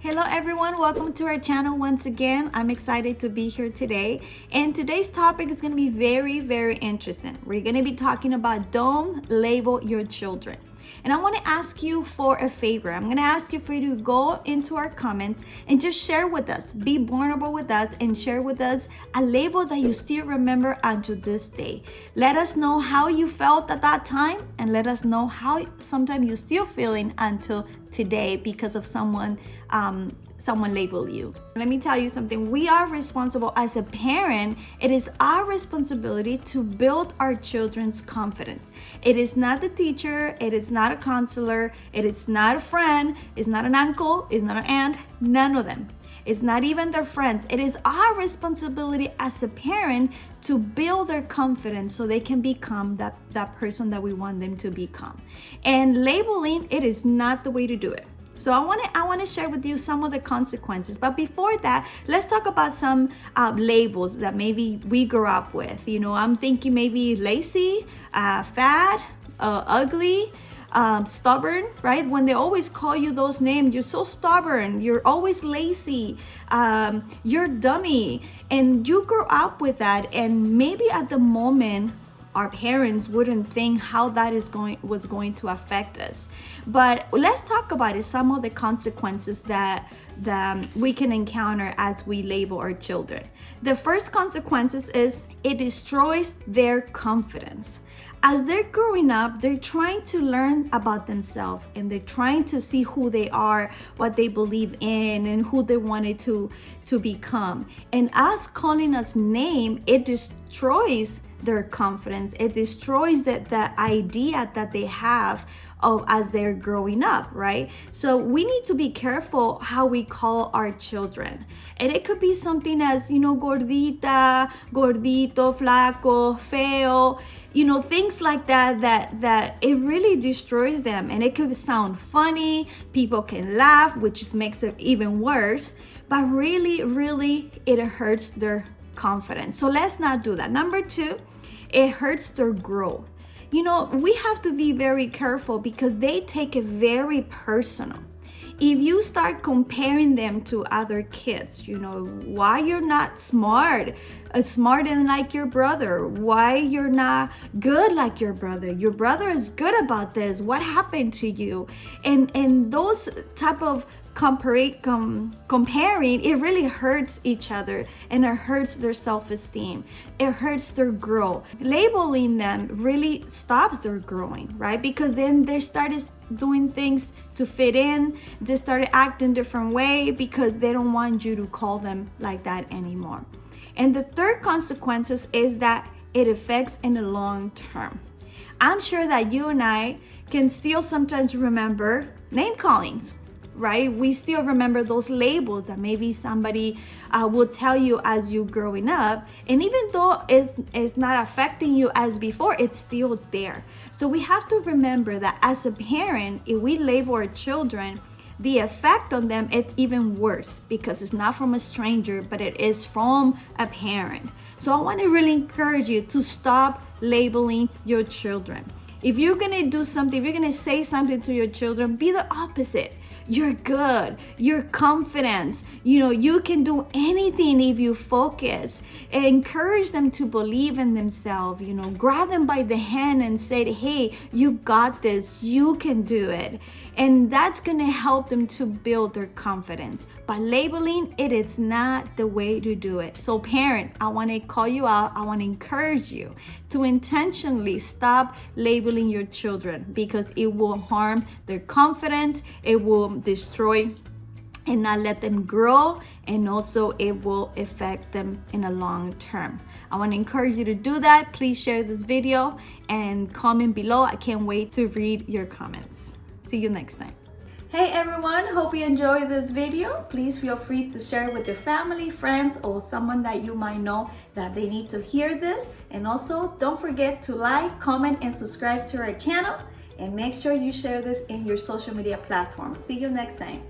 Hello everyone, welcome to our channel once again. I'm excited to be here today, and today's topic is going to be very interesting. We're going to be talking about don't label your children. And I want to ask you for a favor. I'm going to ask you for you to go into our comments and just share with us, be vulnerable with us, and share with us a label that you still remember until this day. Let us know how you felt at that time, and let us know how sometimes you're still feeling until today because of someone label you. Let me tell you something. We are responsible as a parent. It is our responsibility to build our children's confidence. It is not the teacher. It is not a counselor. It is not a friend. It's not an uncle. It's not an aunt. None of them. It's not even their friends. It is our responsibility as a parent to build their confidence so they can become that person that we want them to become. And labeling, it is not the way to do it. So I want to share with you some of the consequences. But before that, let's talk about some labels that maybe we grew up with. You know, I'm thinking maybe lazy, fat, ugly, stubborn, right? When they always call you those names, you're so stubborn, you're always lazy, you're dummy. And you grew up with that, and maybe at the moment, our parents wouldn't think how that was going to affect us. But let's talk about it, some of the consequences that we can encounter as we label our children. The first consequences is it destroys their confidence. As they're growing up, they're trying to learn about themselves, and they're trying to see who they are, what they believe in, and who they wanted to become. And us calling us name, it destroys their confidence. It destroys the idea that they have of as they're growing up, right? So we need to be careful how we call our children. And it could be something as, you know, gordita, gordito, flaco, feo, you know, things like that it really destroys them. And it could sound funny, people can laugh, which just makes it even worse, but really it hurts their confidence. So let's not do that. Number two, it hurts their growth. You know, we have to be very careful because they take it very personal. If you start comparing them to other kids, you know, why you're not smarter than like your brother, why you're not good like your brother is good about this, what happened to you? And those type of comparing, it really hurts each other, and it hurts their self-esteem. It hurts their growth. Labeling them really stops their growing, right? Because then they started doing things to fit in. They started acting different way because they don't want you to call them like that anymore. And the third consequences is that it affects in the long term. I'm sure that you and I can still sometimes remember name callings, right? We still remember those labels that maybe somebody will tell you as you growing up. And even though it's not affecting you as before, it's still there. So we have to remember that as a parent, if we label our children, the effect on them is even worse because it's not from a stranger, but it is from a parent. So I want to really encourage you to stop labeling your children. If you're going to do something, if you're going to say something to your children, be the opposite. You're good. You're confident. You know, you can do anything if you focus. And encourage them to believe in themselves. You know, grab them by the hand and say, hey, you got this. You can do it. And that's going to help them to build their confidence. But labeling, it is not the way to do it. So parent, I want to call you out. I want to encourage you to intentionally stop labeling your children because it will harm their confidence. It will destroy and not let them grow, and also it will affect them in a long term. I want to encourage you to do that. Please share this video and comment below. I can't wait to read your comments. See you next time. Hey everyone, hope you enjoyed this video. Please feel free to share it with your family, friends, or someone that you might know that they need to hear this. And also don't forget to like, comment, and subscribe to our channel. And make sure you share this in your social media platforms. See you next time.